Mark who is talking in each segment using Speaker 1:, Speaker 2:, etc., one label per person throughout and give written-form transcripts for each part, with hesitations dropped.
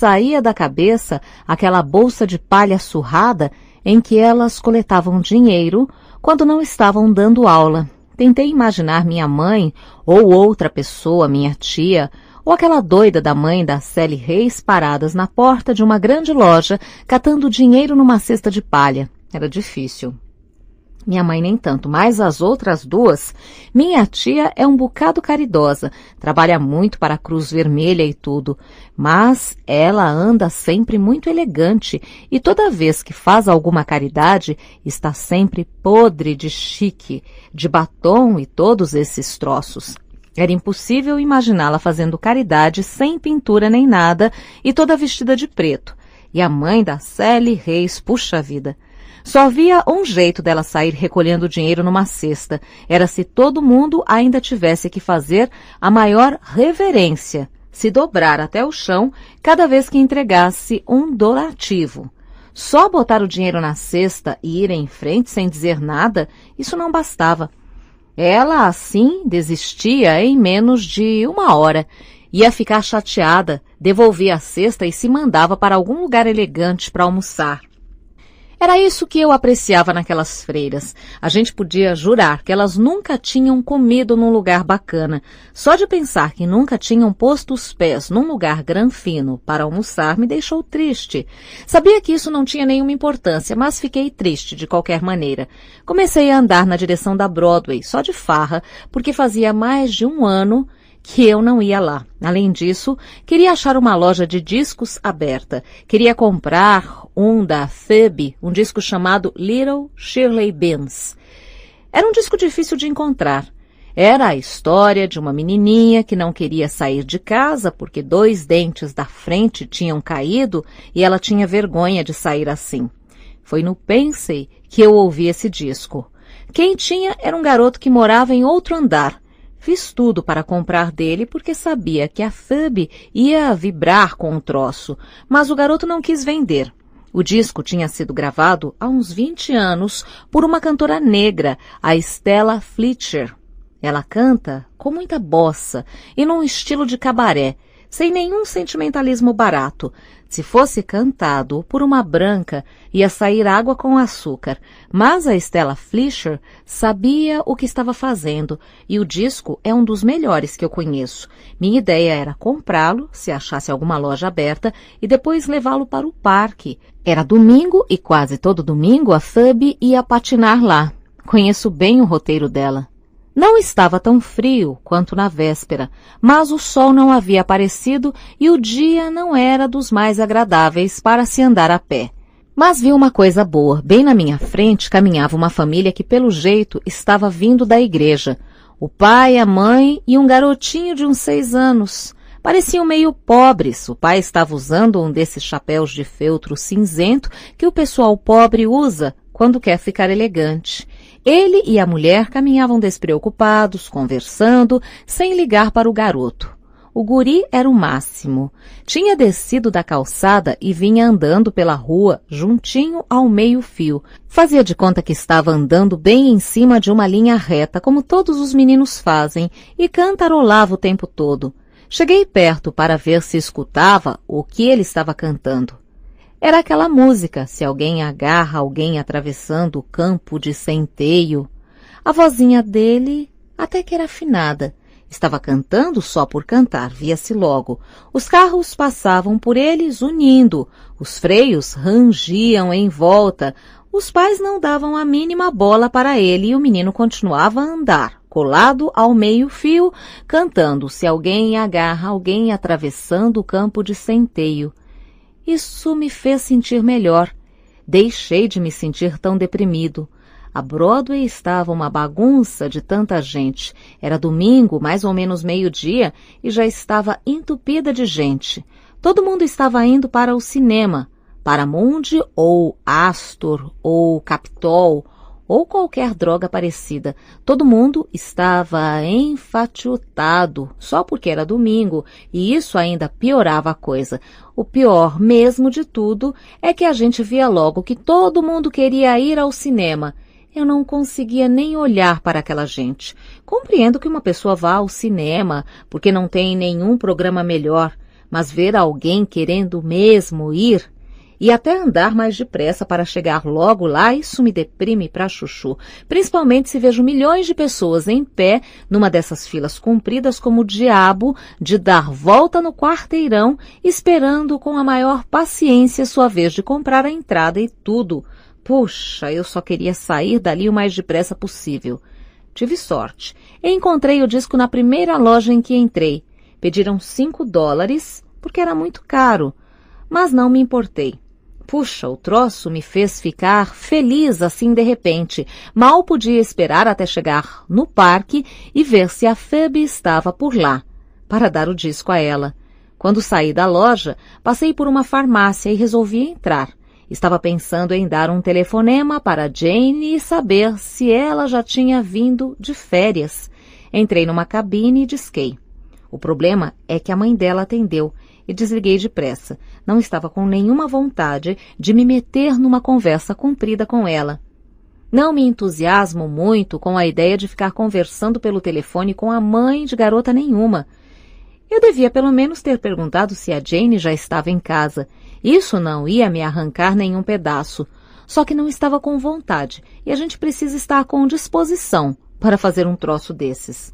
Speaker 1: saía da cabeça aquela bolsa de palha surrada em que elas coletavam dinheiro quando não estavam dando aula. Tentei imaginar minha mãe ou outra pessoa, minha tia, ou aquela doida da mãe da Sally Reis paradas na porta de uma grande loja catando dinheiro numa cesta de palha. Era difícil. Minha mãe nem tanto, mas as outras duas, minha tia é um bocado caridosa, trabalha muito para a Cruz Vermelha e tudo, mas ela anda sempre muito elegante e toda vez que faz alguma caridade está sempre podre de chique, de batom e todos esses troços. Era impossível imaginá-la fazendo caridade sem pintura nem nada e toda vestida de preto. E a mãe da Sally Reis, puxa vida! Só havia um jeito dela sair recolhendo dinheiro numa cesta. Era se todo mundo ainda tivesse que fazer a maior reverência, se dobrar até o chão cada vez que entregasse um donativo. Só botar o dinheiro na cesta e ir em frente sem dizer nada, isso não bastava. Ela, assim, desistia em menos de 1 hora. Ia ficar chateada, devolvia a cesta e se mandava para algum lugar elegante para almoçar. Era isso que eu apreciava naquelas freiras. A gente podia jurar que elas nunca tinham comido num lugar bacana. Só de pensar que nunca tinham posto os pés num lugar granfino para almoçar me deixou triste. Sabia que isso não tinha nenhuma importância, mas fiquei triste de qualquer maneira. Comecei a andar na direção da Broadway, só de farra, porque fazia mais de 1 ano que eu não ia lá. Além disso, queria achar uma loja de discos aberta. Queria comprar um da Phoebe, um disco chamado Little Shirley Beans. Era um disco difícil de encontrar. Era a história de uma menininha que não queria sair de casa porque 2 dentes da frente tinham caído e ela tinha vergonha de sair assim. Foi no Pensey que eu ouvi esse disco. Quem tinha era um garoto que morava em outro andar. Fiz tudo para comprar dele porque sabia que a Phoebe ia vibrar com o troço, mas o garoto não quis vender. O disco tinha sido gravado há uns 20 anos por uma cantora negra, a Stella Fletcher. Ela canta com muita bossa e num estilo de cabaré, sem nenhum sentimentalismo barato. Se fosse cantado por uma branca, ia sair água com açúcar. Mas a Stella Fletcher sabia o que estava fazendo e o disco é um dos melhores que eu conheço. Minha ideia era comprá-lo, se achasse alguma loja aberta, e depois levá-lo para o parque. Era domingo e quase todo domingo a Phoebe ia patinar lá. Conheço bem o roteiro dela. Não estava tão frio quanto na véspera, mas o sol não havia aparecido e o dia não era dos mais agradáveis para se andar a pé. Mas vi uma coisa boa. Bem na minha frente caminhava uma família que, pelo jeito, estava vindo da igreja. O pai, a mãe e um garotinho de uns 6 anos. Pareciam meio pobres. O pai estava usando um desses chapéus de feltro cinzento que o pessoal pobre usa quando quer ficar elegante. Ele e a mulher caminhavam despreocupados, conversando, sem ligar para o garoto. O guri era o máximo. Tinha descido da calçada e vinha andando pela rua, juntinho ao meio-fio. Fazia de conta que estava andando bem em cima de uma linha reta, como todos os meninos fazem, e cantarolava o tempo todo. Cheguei perto para ver se escutava o que ele estava cantando. Era aquela música, se alguém agarra alguém atravessando o campo de centeio. A vozinha dele até que era afinada. Estava cantando só por cantar, via-se logo. Os carros passavam por eles unindo. Os freios rangiam em volta. Os pais não davam a mínima bola para ele e o menino continuava a andar, colado ao meio-fio, cantando se alguém agarra alguém atravessando o campo de centeio. Isso me fez sentir melhor. Deixei de me sentir tão deprimido. A Broadway estava uma bagunça de tanta gente. Era domingo, mais ou menos meio-dia, e já estava entupida de gente. Todo mundo estava indo para o cinema, Paramount ou Astor ou Capitol ou qualquer droga parecida. Todo mundo estava enfatiotado, só porque era domingo, e isso ainda piorava a coisa. O pior mesmo de tudo é que a gente via logo que todo mundo queria ir ao cinema. Eu não conseguia nem olhar para aquela gente. Compreendo que uma pessoa vá ao cinema porque não tem nenhum programa melhor, mas ver alguém querendo mesmo ir e até andar mais depressa para chegar logo lá, isso me deprime pra chuchu, principalmente se vejo milhões de pessoas em pé numa dessas filas compridas como o diabo de dar volta no quarteirão, esperando com a maior paciência sua vez de comprar a entrada e tudo. Puxa, eu só queria sair dali o mais depressa possível. Tive sorte. Encontrei o disco na primeira loja em que entrei. Pediram $5, porque era muito caro, mas não me importei. Puxa, o troço me fez ficar feliz assim de repente. Mal podia esperar até chegar no parque e ver se a Phoebe estava por lá, para dar o disco a ela. Quando saí da loja, passei por uma farmácia e resolvi entrar. Estava pensando em dar um telefonema para Jane e saber se ela já tinha vindo de férias. Entrei numa cabine e disquei. O problema é que a mãe dela atendeu e desliguei depressa. Não estava com nenhuma vontade de me meter numa conversa comprida com ela. Não me entusiasmo muito com a ideia de ficar conversando pelo telefone com a mãe de garota nenhuma. Eu devia pelo menos ter perguntado se a Jane já estava em casa. Isso não ia me arrancar nenhum pedaço. Só que não estava com vontade, e a gente precisa estar com disposição para fazer um troço desses.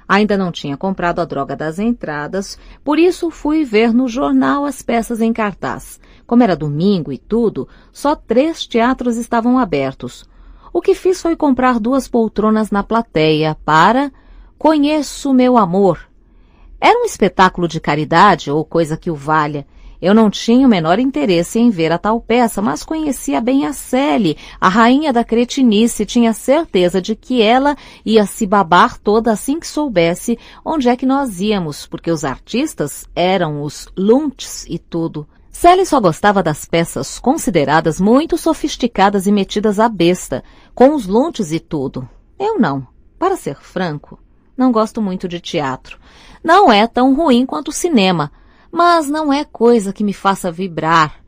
Speaker 1: Ainda não tinha comprado a droga das entradas, por isso fui ver no jornal as peças em cartaz. Como era domingo e tudo, só 3 teatros estavam abertos. O que fiz foi comprar 2 poltronas na plateia para Conheço Meu Amor. Era um espetáculo de caridade ou coisa que o valha. Eu não tinha o menor interesse em ver a tal peça, mas conhecia bem a Sally, a rainha da cretinice, e tinha certeza de que ela ia se babar toda assim que soubesse onde é que nós íamos, porque os artistas eram os Luntz e tudo. Sally só gostava das peças consideradas muito sofisticadas e metidas à besta, com os Luntz e tudo. Eu não. Para ser franco, não gosto muito de teatro. Não é tão ruim quanto o cinema, mas não é coisa que me faça vibrar.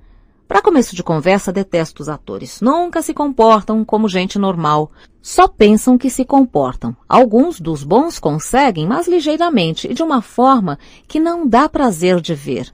Speaker 1: Para começo de conversa, detesto os atores. Nunca se comportam como gente normal. Só pensam que se comportam. Alguns dos bons conseguem, mas ligeiramente e de uma forma que não dá prazer de ver.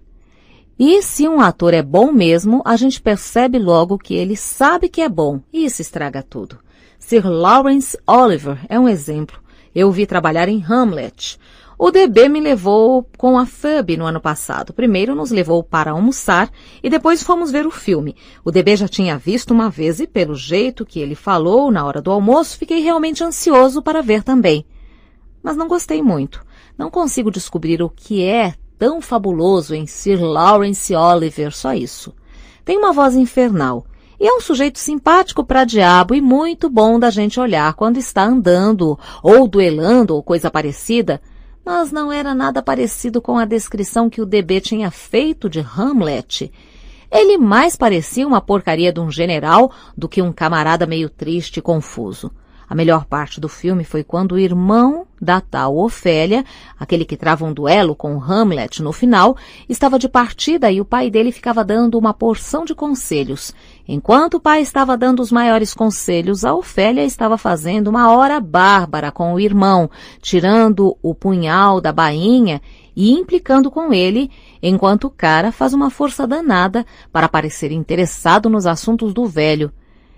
Speaker 1: E se um ator é bom mesmo, a gente percebe logo que ele sabe que é bom, e isso estraga tudo. Sir Laurence Olivier é um exemplo. Eu o vi trabalhar em Hamlet. O DB me levou com a Phoebe no ano passado. Primeiro nos levou para almoçar e depois fomos ver o filme. O DB já tinha visto uma vez e, pelo jeito que ele falou na hora do almoço, fiquei realmente ansioso para ver também. Mas não gostei muito. Não consigo descobrir o que é tão fabuloso em Sir Laurence Olivier, só isso. Tem uma voz infernal. E é um sujeito simpático pra diabo e muito bom da gente olhar quando está andando, ou duelando, ou coisa parecida, mas não era nada parecido com a descrição que o DB tinha feito de Hamlet. Ele mais parecia uma porcaria de um general do que um camarada meio triste e confuso. A melhor parte do filme foi quando o irmão da tal Ofélia, aquele que trava um duelo com Hamlet no final, estava de partida e o pai dele ficava dando uma porção de conselhos. Enquanto o pai estava dando os maiores conselhos, a Ofélia estava fazendo uma hora bárbara com o irmão, tirando o punhal da bainha e implicando com ele, enquanto o cara faz uma força danada para parecer interessado nos assuntos do velho.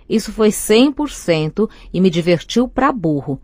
Speaker 1: Isso foi 100% e me divertiu pra burro.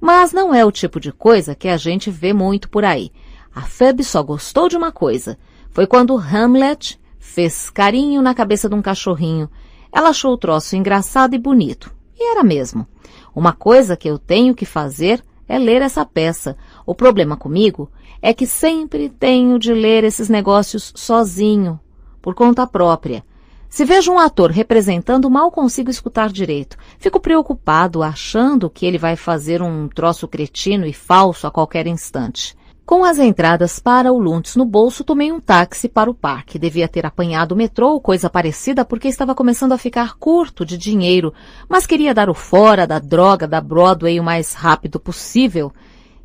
Speaker 1: Mas não é o tipo de coisa que a gente vê muito por aí. A Phoebe só gostou de uma coisa. Foi quando Hamlet fez carinho na cabeça de um cachorrinho. Ela achou o troço engraçado e bonito. E era mesmo. Uma coisa que eu tenho que fazer é ler essa peça. O problema comigo é que sempre tenho de ler esses negócios sozinho, por conta própria. Se vejo um ator representando, mal consigo escutar direito. Fico preocupado, achando que ele vai fazer um troço cretino e falso a qualquer instante. Com as entradas para o Luntz no bolso, tomei um táxi para o parque. Devia ter apanhado o metrô ou coisa parecida porque estava começando a ficar curto de dinheiro, mas queria dar o fora da droga da Broadway o mais rápido possível.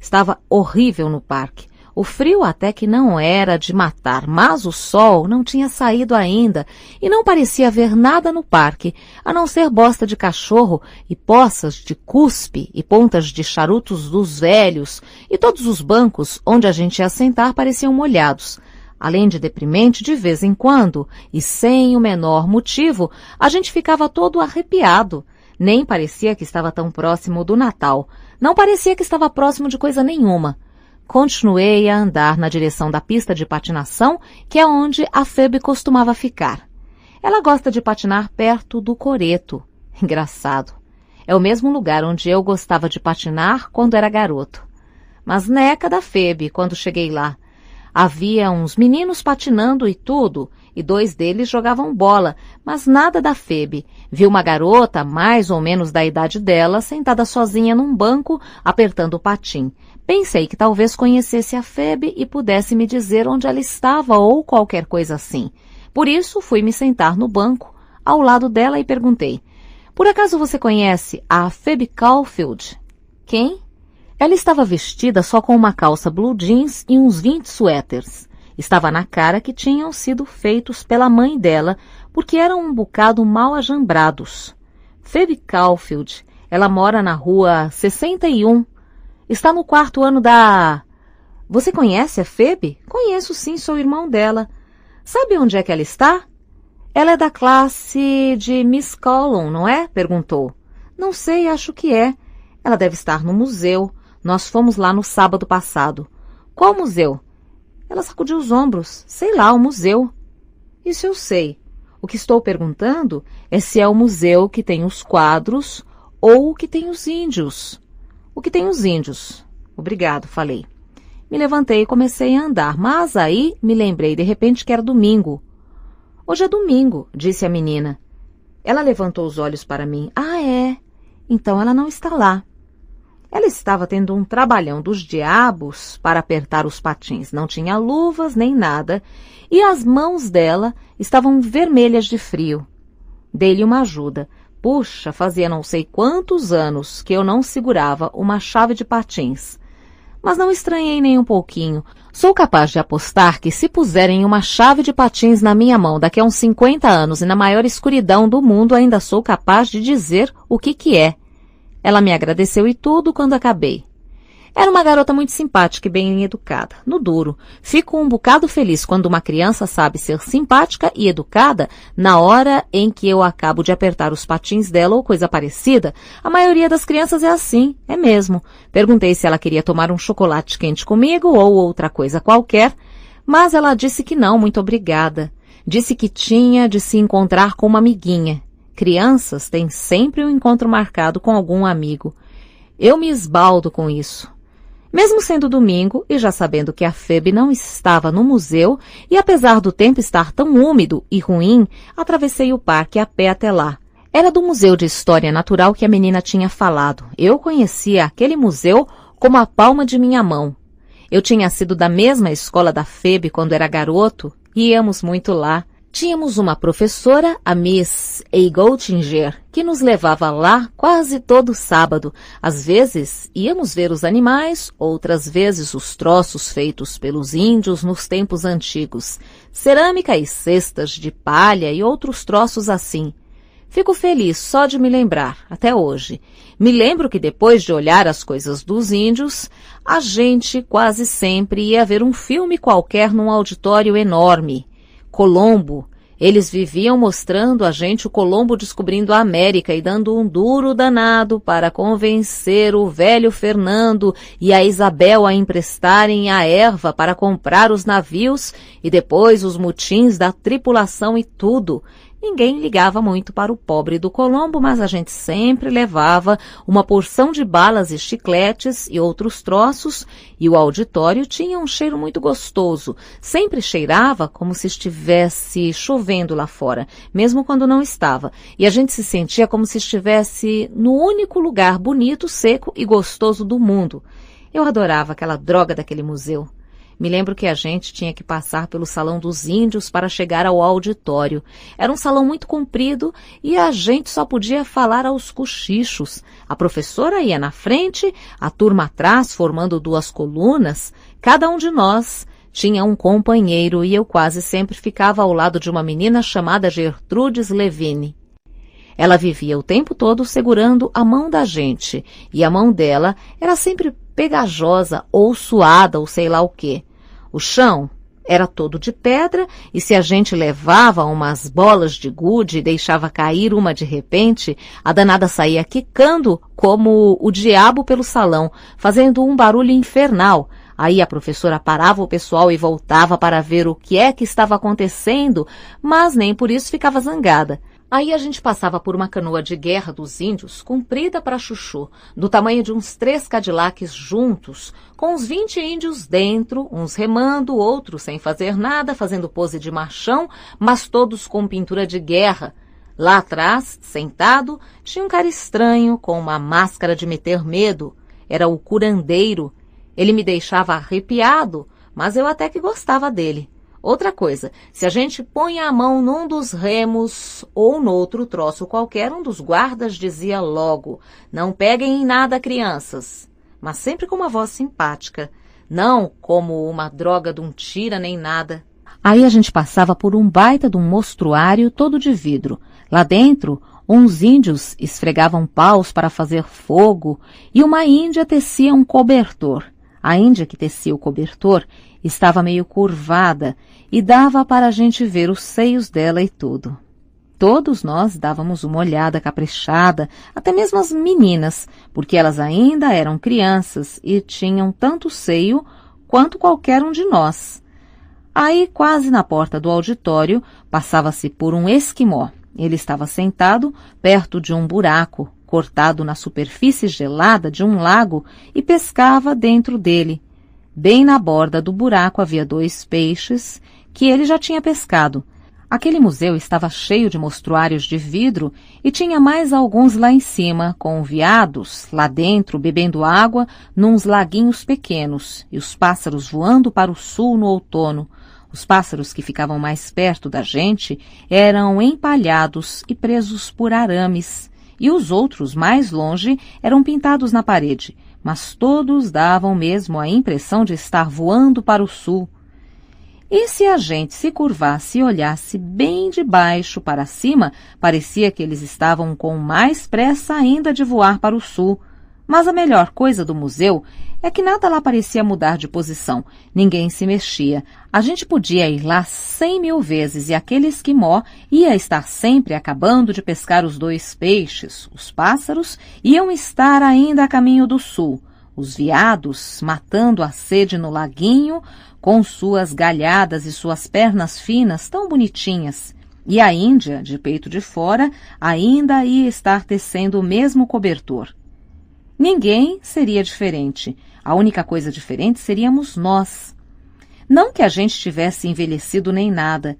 Speaker 1: Estava horrível no parque. O frio até que não era de matar, mas o sol não tinha saído ainda e não parecia haver nada no parque, a não ser bosta de cachorro e poças de cuspe e pontas de charutos dos velhos, e todos os bancos onde a gente ia sentar pareciam molhados. Além de deprimente, de vez em quando, e sem o menor motivo, a gente ficava todo arrepiado. Nem parecia que estava tão próximo do Natal. Não parecia que estava próximo de coisa nenhuma. Continuei a andar na direção da pista de patinação, que é onde a Phoebe costumava ficar. Ela gosta de patinar perto do coreto. Engraçado. É o mesmo lugar onde eu gostava de patinar quando era garoto. Mas neca da Phoebe, quando cheguei lá. Havia uns meninos patinando e tudo, e 2 deles jogavam bola, mas nada da Phoebe. Vi uma garota, mais ou menos da idade dela, sentada sozinha num banco, apertando o patim. Pensei que talvez conhecesse a Phoebe e pudesse me dizer onde ela estava ou qualquer coisa assim. Por isso, fui me sentar no banco, ao lado dela, e perguntei: "Por acaso você conhece a Phoebe Caulfield?" "Quem?" Ela estava vestida só com uma calça blue jeans e uns 20 suéteres. Estava na cara que tinham sido feitos pela mãe dela, porque eram um bocado mal ajambrados. Phoebe Caulfield, ela mora na rua 61. Está no 4º ano da... Você conhece a Phoebe? Conheço sim, sou irmão dela. Sabe onde é que ela está? Ela é da classe de Miss Collum, não é? Perguntou. Não sei, acho que é. Ela deve estar no museu. Nós fomos lá no sábado passado. Qual museu? Ela sacudiu os ombros. Sei lá, o museu. Isso eu sei. O que estou perguntando é se é o museu que tem os quadros ou o que tem os índios. O que tem os índios. Obrigado, falei. Me levantei e comecei a andar, mas aí me lembrei de repente que era domingo. Hoje é domingo, disse a menina. Ela levantou os olhos para mim. Ah, é? Então ela não está lá. Ela estava tendo um trabalhão dos diabos para apertar os patins. Não tinha luvas nem nada, e as mãos dela estavam vermelhas de frio. Dei-lhe uma ajuda. Puxa, fazia não sei quantos anos que eu não segurava uma chave de patins. Mas não estranhei nem um pouquinho. Sou capaz de apostar que se puserem uma chave de patins na minha mão daqui a uns 50 anos e na maior escuridão do mundo, ainda sou capaz de dizer o que é. Ela me agradeceu e tudo quando acabei. Era uma garota muito simpática e bem educada, no duro. Fico um bocado feliz quando uma criança sabe ser simpática e educada na hora em que eu acabo de apertar os patins dela ou coisa parecida. A maioria das crianças é assim, é mesmo. Perguntei se ela queria tomar um chocolate quente comigo ou outra coisa qualquer, mas ela disse que não, muito obrigada. Disse que tinha de se encontrar com uma amiguinha. Crianças têm sempre um encontro marcado com algum amigo. Eu me esbaldo com isso. Mesmo sendo domingo e já sabendo que a Phoebe não estava no museu, e apesar do tempo estar tão úmido e ruim, atravessei o parque a pé até lá. Era do Museu de História Natural que a menina tinha falado. Eu conhecia aquele museu como a palma de minha mão. Eu tinha sido da mesma escola da Phoebe quando era garoto e íamos muito lá. Tínhamos uma professora, a Miss Eagoltinger, que nos levava lá quase todo sábado. Às vezes íamos ver os animais, outras vezes os troços feitos pelos índios nos tempos antigos. Cerâmica e cestas de palha e outros troços assim. Fico feliz só de me lembrar, até hoje. Me lembro que depois de olhar as coisas dos índios, a gente quase sempre ia ver um filme qualquer num auditório enorme. Colombo. Eles viviam mostrando a gente o Colombo descobrindo a América e dando um duro danado para convencer o velho Fernando e a Isabel a emprestarem a erva para comprar os navios e depois os mutins da tripulação e tudo. Ninguém ligava muito para o pobre do Colombo, mas a gente sempre levava uma porção de balas e chicletes e outros troços, e o auditório tinha um cheiro muito gostoso. Sempre cheirava como se estivesse chovendo lá fora, mesmo quando não estava, e a gente se sentia como se estivesse no único lugar bonito, seco e gostoso do mundo. Eu adorava aquela droga daquele museu. Me lembro que a gente tinha que passar pelo Salão dos Índios para chegar ao auditório. Era um salão muito comprido e a gente só podia falar aos cochichos. A professora ia na frente, a turma atrás, formando 2 colunas. Cada um de nós tinha um companheiro e eu quase sempre ficava ao lado de uma menina chamada Gertrudes Levine. Ela vivia o tempo todo segurando a mão da gente e a mão dela era sempre pegajosa ou suada ou sei lá o quê. O chão Era todo de pedra, e se a gente levava umas bolas de gude e deixava cair uma de repente, a danada saía quicando como o diabo pelo salão, fazendo um barulho infernal. Aí a professora parava o pessoal e voltava para ver o que é que estava acontecendo, mas nem por isso ficava zangada. Aí a gente passava por uma canoa de guerra dos índios, comprida para chuchu, do tamanho de uns 3 Cadillacs juntos, com uns 20 índios dentro, uns remando, outros sem fazer nada, fazendo pose de machão, mas todos com pintura de guerra. Lá atrás, sentado, tinha um cara estranho, com uma máscara de meter medo. Era o curandeiro. Ele me deixava arrepiado, mas eu até que gostava dele. Outra coisa, se a gente põe a mão num dos remos ou no outro troço qualquer, um dos guardas dizia logo: "Não peguem em nada, crianças", mas sempre com uma voz simpática, não como uma droga de um tira nem nada. Aí a gente passava por um baita de um mostruário todo de vidro. Lá dentro, uns índios esfregavam paus para fazer fogo e uma índia tecia um cobertor. A índia que tecia o cobertor estava meio curvada e dava para a gente ver os seios dela e tudo. Todos nós dávamos uma olhada caprichada, até mesmo as meninas, porque elas ainda eram crianças e tinham tanto seio quanto qualquer um de nós. Aí, quase na porta do auditório, passava-se por um esquimó. Ele estava sentado perto de um buraco, cortado na superfície gelada de um lago, e pescava dentro dele. Bem na borda do buraco havia 2 peixes que ele já tinha pescado. Aquele museu estava cheio de mostruários de vidro e tinha mais alguns lá em cima, com veados lá dentro bebendo água nuns laguinhos pequenos e os pássaros voando para o sul no outono. Os pássaros que ficavam mais perto da gente eram empalhados e presos por arames, e os outros mais longe eram pintados na parede, mas todos davam mesmo a impressão de estar voando para o sul. E se a gente se curvasse e olhasse bem de baixo para cima, parecia que eles estavam com mais pressa ainda de voar para o sul. Mas a melhor coisa do museu é que nada lá parecia mudar de posição, ninguém se mexia. A gente podia ir lá 100.000 vezes e aquele esquimó ia estar sempre acabando de pescar os 2 peixes. Os pássaros iam estar ainda a caminho do sul. Os veados matando a sede no laguinho com suas galhadas e suas pernas finas tão bonitinhas. E a índia, de peito de fora, ainda ia estar tecendo o mesmo cobertor. Ninguém seria diferente. A única coisa diferente seríamos nós. Não que a gente tivesse envelhecido nem nada.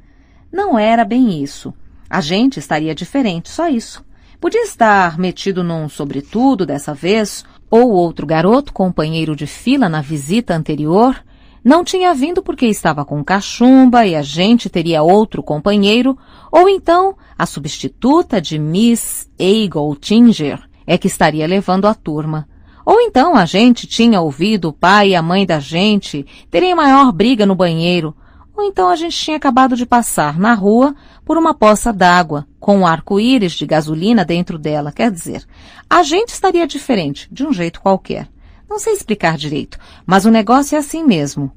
Speaker 1: Não era bem isso. A gente estaria diferente, só isso. Podia estar metido num sobretudo dessa vez, ou outro garoto, companheiro de fila na visita anterior, não tinha vindo porque estava com cachumba e a gente teria outro companheiro, ou então a substituta de Miss Eagle Tinger é que estaria levando a turma. Ou então a gente tinha ouvido o pai e a mãe da gente terem maior briga no banheiro. Ou então a gente tinha acabado de passar na rua por uma poça d'água com um arco-íris de gasolina dentro dela. Quer dizer, a gente estaria diferente, de um jeito qualquer. Não sei explicar direito, mas o negócio é assim mesmo.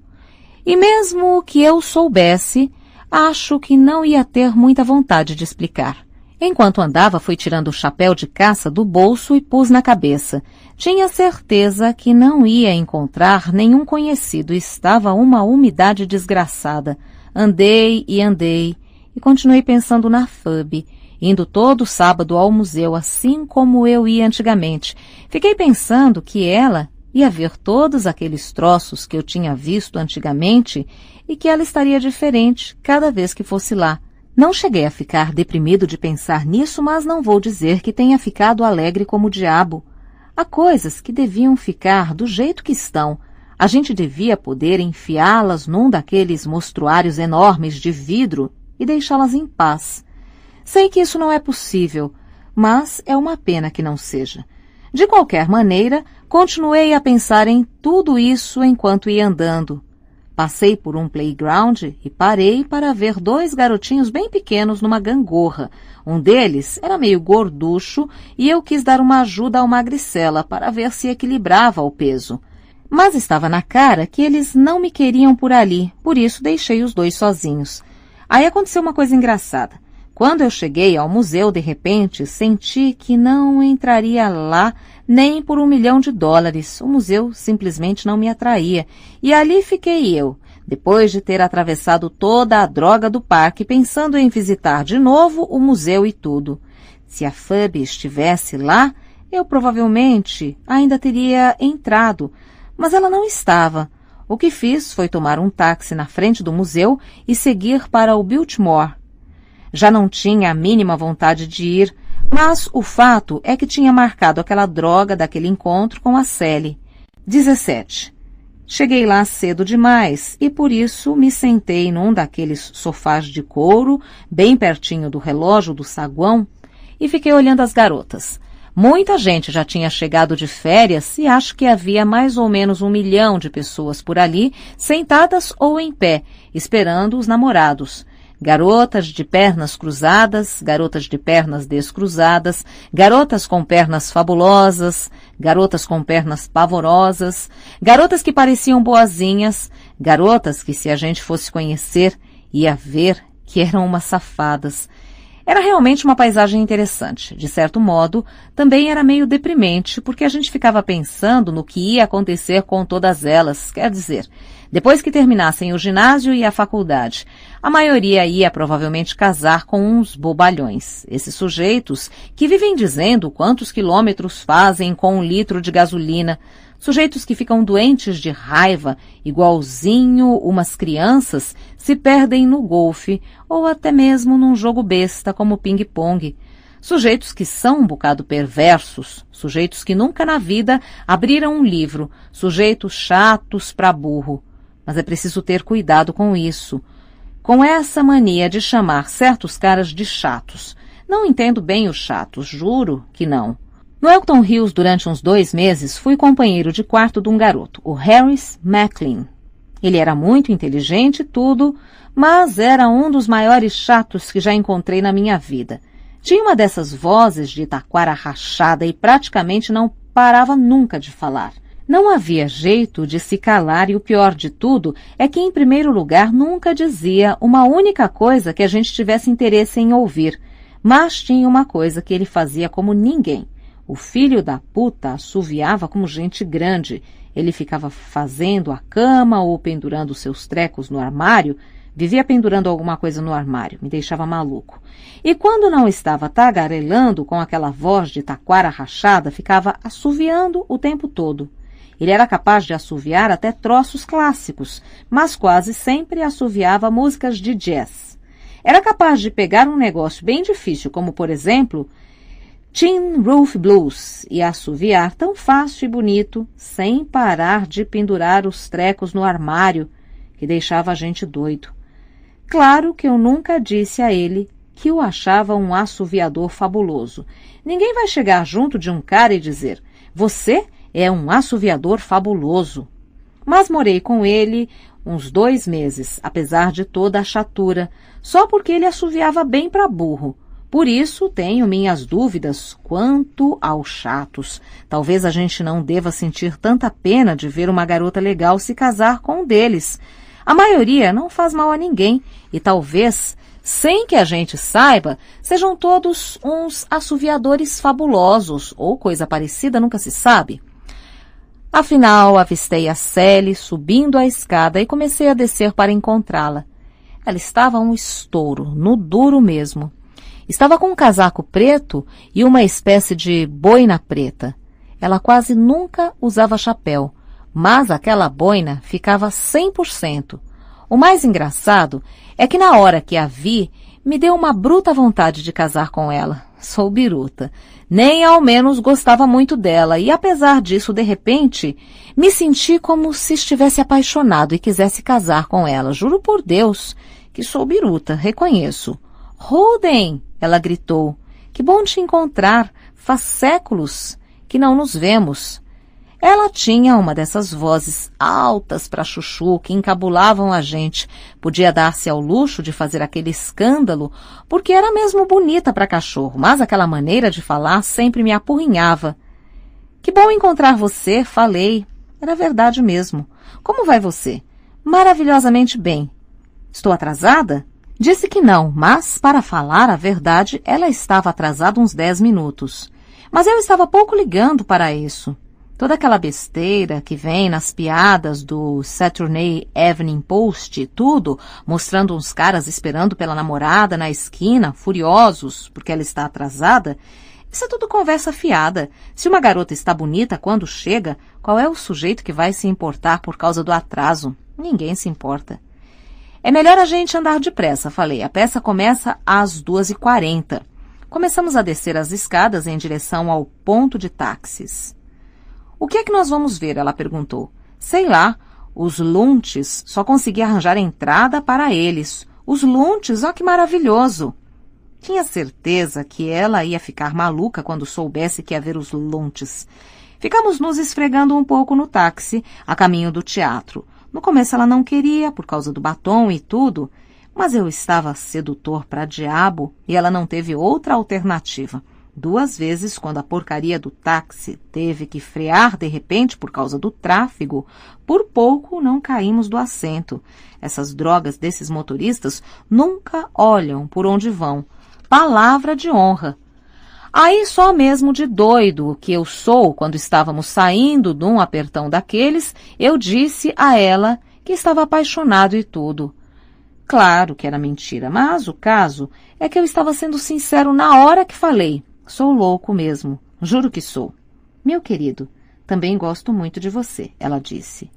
Speaker 1: E mesmo que eu soubesse, acho que não ia ter muita vontade de explicar. Enquanto andava, fui tirando o chapéu de caça do bolso e pus na cabeça. Tinha certeza que não ia encontrar nenhum conhecido e estava uma umidade desgraçada. Andei e continuei pensando na Phoebe, indo todo sábado ao museu assim como eu ia antigamente. Fiquei pensando que ela ia ver todos aqueles troços que eu tinha visto antigamente e que ela estaria diferente cada vez que fosse lá. Não cheguei a ficar deprimido de pensar nisso, mas não vou dizer que tenha ficado alegre como o diabo. Há coisas que deviam ficar do jeito que estão. A gente devia poder enfiá-las num daqueles mostruários enormes de vidro e deixá-las em paz. Sei que isso não é possível, mas é uma pena que não seja. De qualquer maneira, continuei a pensar em tudo isso enquanto ia andando. Passei por um playground e parei para ver 2 garotinhos bem pequenos numa gangorra. Um deles era meio gorducho e eu quis dar uma ajuda ao magricela para ver se equilibrava o peso. Mas estava na cara que eles não me queriam por ali, por isso deixei os dois sozinhos. Aí aconteceu uma coisa engraçada. Quando eu cheguei ao museu, de repente, senti que não entraria lá nem por $1 milhão. O museu simplesmente não me atraía. E ali fiquei eu, depois de ter atravessado toda a droga do parque, pensando em visitar de novo o museu e tudo. Se a Phoebe estivesse lá, eu provavelmente ainda teria entrado, mas ela não estava. O que fiz foi tomar um táxi na frente do museu e seguir para o Biltmore. Já não tinha a mínima vontade de ir, mas o fato é que tinha marcado aquela droga daquele encontro com a Sally. 17. Cheguei lá cedo demais e por isso me sentei num daqueles sofás de couro, bem pertinho do relógio do saguão, e fiquei olhando as garotas. Muita gente já tinha chegado de férias e acho que havia mais ou menos 1 milhão de pessoas por ali, sentadas ou em pé, esperando os namorados. Garotas de pernas cruzadas, garotas de pernas descruzadas, garotas com pernas fabulosas, garotas com pernas pavorosas, garotas que pareciam boazinhas, garotas que, se a gente fosse conhecer, ia ver que eram umas safadas. Era realmente uma paisagem interessante. De certo modo, também era meio deprimente, porque a gente ficava pensando no que ia acontecer com todas elas. Quer dizer, depois que terminassem o ginásio e a faculdade, a maioria ia provavelmente casar com uns bobalhões. Esses sujeitos que vivem dizendo quantos quilômetros fazem com 1 litro de gasolina. Sujeitos que ficam doentes de raiva, igualzinho umas crianças, se perdem no golfe ou até mesmo num jogo besta como ping-pong. Sujeitos que são um bocado perversos, sujeitos que nunca na vida abriram um livro, sujeitos chatos pra burro. Mas é preciso ter cuidado com isso. Com essa mania de chamar certos caras de chatos. Não entendo bem os chatos, juro que não. No Elton Hills, durante uns 2 meses, fui companheiro de quarto de um garoto, o Harris Macklin. Ele era muito inteligente e tudo, mas era um dos maiores chatos que já encontrei na minha vida. Tinha uma dessas vozes de taquara rachada e praticamente não parava nunca de falar. Não havia jeito de se calar e o pior de tudo é que, em primeiro lugar, nunca dizia uma única coisa que a gente tivesse interesse em ouvir. Mas tinha uma coisa que ele fazia como ninguém. O filho da puta assoviava como gente grande. Ele ficava fazendo a cama ou pendurando seus trecos no armário. Vivia pendurando alguma coisa no armário. Me deixava maluco. E quando não estava tagarelando com aquela voz de taquara rachada, ficava assoviando o tempo todo. Ele era capaz de assoviar até troços clássicos, mas quase sempre assoviava músicas de jazz. Era capaz de pegar um negócio bem difícil, como, por exemplo, Tin Roof Blues, e assoviar tão fácil e bonito, sem parar de pendurar os trecos no armário, que deixava a gente doido. Claro que eu nunca disse a ele que o achava um assoviador fabuloso. Ninguém vai chegar junto de um cara e dizer, você é um assoviador fabuloso. Mas morei com ele uns 2 meses, apesar de toda a chatura, só porque ele assoviava bem para burro. Por isso, tenho minhas dúvidas quanto aos chatos. Talvez a gente não deva sentir tanta pena de ver uma garota legal se casar com um deles. A maioria não faz mal a ninguém e talvez, sem que a gente saiba, sejam todos uns assoviadores fabulosos ou coisa parecida, nunca se sabe. Afinal, avistei a Sally subindo a escada e comecei a descer para encontrá-la. Ela estava um estouro, no duro mesmo. Estava com um casaco preto e uma espécie de boina preta. Ela quase nunca usava chapéu, mas aquela boina ficava 100%. O mais engraçado é que na hora que a vi, me deu uma bruta vontade de casar com ela. Sou biruta. Nem ao menos gostava muito dela e, apesar disso, de repente, me senti como se estivesse apaixonado e quisesse casar com ela. Juro por Deus que sou biruta, reconheço. Holden! Ela gritou. Que bom te encontrar. Faz séculos que não nos vemos. Ela tinha uma dessas vozes altas para chuchu que encabulavam a gente. Podia dar-se ao luxo de fazer aquele escândalo, porque era mesmo bonita para cachorro, mas aquela maneira de falar sempre me apurrinhava. Que bom encontrar você, falei. Era verdade mesmo. Como vai você? Maravilhosamente bem. Estou atrasada? Disse que não, mas, para falar a verdade, ela estava atrasada uns 10 minutos. Mas eu estava pouco ligando para isso. Toda aquela besteira que vem nas piadas do Saturday Evening Post, tudo, mostrando uns caras esperando pela namorada na esquina, furiosos porque ela está atrasada, isso é tudo conversa fiada. Se uma garota está bonita quando chega, qual é o sujeito que vai se importar por causa do atraso? Ninguém se importa. É melhor a gente andar depressa, falei. A peça começa às 2h40. Começamos a descer as escadas em direção ao ponto de táxis. O que é que nós vamos ver? Ela perguntou. Sei lá. Os Luntes, só consegui arranjar entrada para eles. Os Luntes, ó que maravilhoso. Tinha certeza que ela ia ficar maluca quando soubesse que ia ver os Luntes. Ficamos nos esfregando um pouco no táxi, a caminho do teatro. No começo ela não queria, por causa do batom e tudo, mas eu estava sedutor para diabo e ela não teve outra alternativa. 2 vezes, quando a porcaria do táxi teve que frear de repente por causa do tráfego, por pouco não caímos do assento. Essas drogas desses motoristas nunca olham por onde vão. Palavra de honra. Aí só mesmo de doido que eu sou, quando estávamos saindo de um apertão daqueles, eu disse a ela que estava apaixonado e tudo. Claro que era mentira, mas o caso é que eu estava sendo sincero na hora que falei. Sou louco mesmo, juro que sou. Meu querido, também gosto muito de você, ela disse.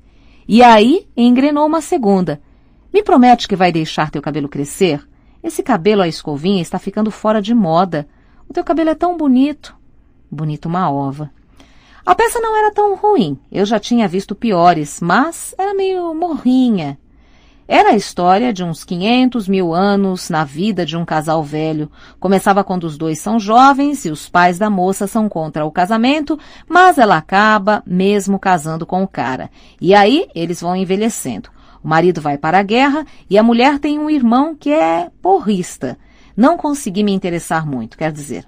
Speaker 1: E aí engrenou uma segunda. Me promete que vai deixar teu cabelo crescer? Esse cabelo à escovinha está ficando fora de moda. O teu cabelo é tão bonito. Bonito uma ova. A peça não era tão ruim. Eu já tinha visto piores, mas era meio morrinha. Era a história de uns 500 mil anos na vida de um casal velho. Começava quando os dois são jovens e os pais da moça são contra o casamento, mas ela acaba mesmo casando com o cara. E aí eles vão envelhecendo. O marido vai para a guerra e a mulher tem um irmão que é porrista. Não consegui me interessar muito, quer dizer,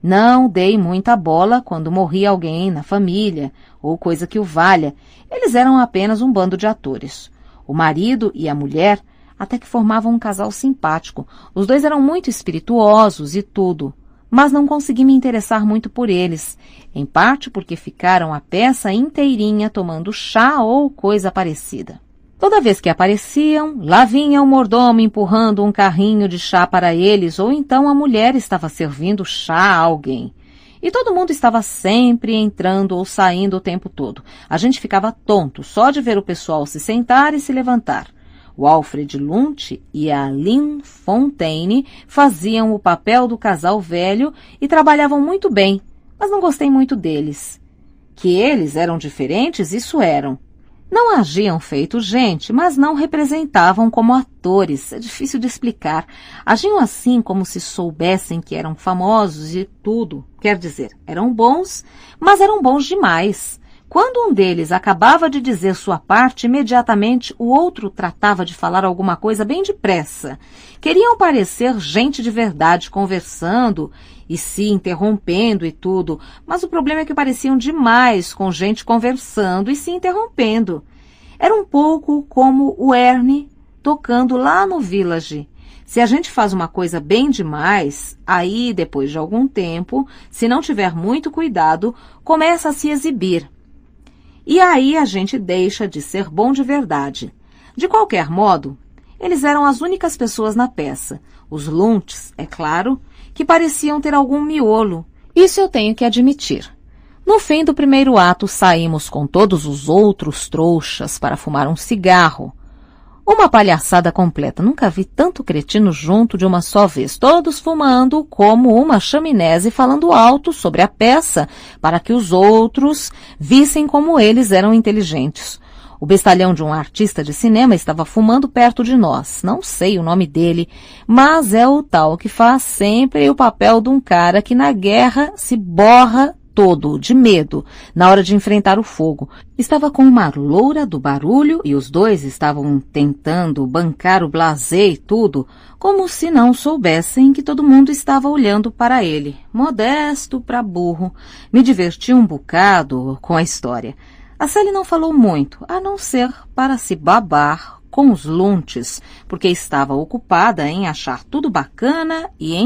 Speaker 1: não dei muita bola quando morria alguém na família ou coisa que o valha. Eles eram apenas um bando de atores. O marido e a mulher até que formavam um casal simpático. Os dois eram muito espirituosos e tudo, mas não consegui me interessar muito por eles, em parte porque ficaram a peça inteirinha tomando chá ou coisa parecida. Toda vez que apareciam, lá vinha o mordomo empurrando um carrinho de chá para eles, ou então a mulher estava servindo chá a alguém. E todo mundo estava sempre entrando ou saindo o tempo todo. A gente ficava tonto só de ver o pessoal se sentar e se levantar. O Alfred Lunt e a Lynn Fontaine faziam o papel do casal velho e trabalhavam muito bem, mas não gostei muito deles. Que eles eram diferentes, isso eram. Não agiam feito gente, mas não representavam como atores. É difícil de explicar. Agiam assim como se soubessem que eram famosos e tudo. Quer dizer, eram bons, mas eram bons demais. Quando um deles acabava de dizer sua parte, imediatamente o outro tratava de falar alguma coisa bem depressa. Queriam parecer gente de verdade conversando e se interrompendo e tudo, mas o problema é que pareciam demais com gente conversando e se interrompendo. Era um pouco como o Ernie tocando lá no Village. Se a gente faz uma coisa bem demais, aí, depois de algum tempo, se não tiver muito cuidado, começa a se exibir. E aí a gente deixa de ser bom de verdade. De qualquer modo, eles eram as únicas pessoas na peça. Os Lunts, é claro, que pareciam ter algum miolo. Isso eu tenho que admitir. No fim do primeiro ato, saímos com todos os outros trouxas para fumar um cigarro. Uma palhaçada completa. Nunca vi tanto cretino junto de uma só vez, todos fumando como uma chaminese falando alto sobre a peça para que os outros vissem como eles eram inteligentes. O bestalhão de um artista de cinema estava fumando perto de nós. Não sei o nome dele, mas é o tal que faz sempre o papel de um cara que na guerra se borra todo, de medo, na hora de enfrentar o fogo. Estava com uma loura do barulho e os dois estavam tentando bancar o blasé e tudo, como se não soubessem que todo mundo estava olhando para ele. Modesto pra burro. Me diverti um bocado com a história. A Sally não falou muito, a não ser para se babar com os luntes, porque estava ocupada em achar tudo bacana e em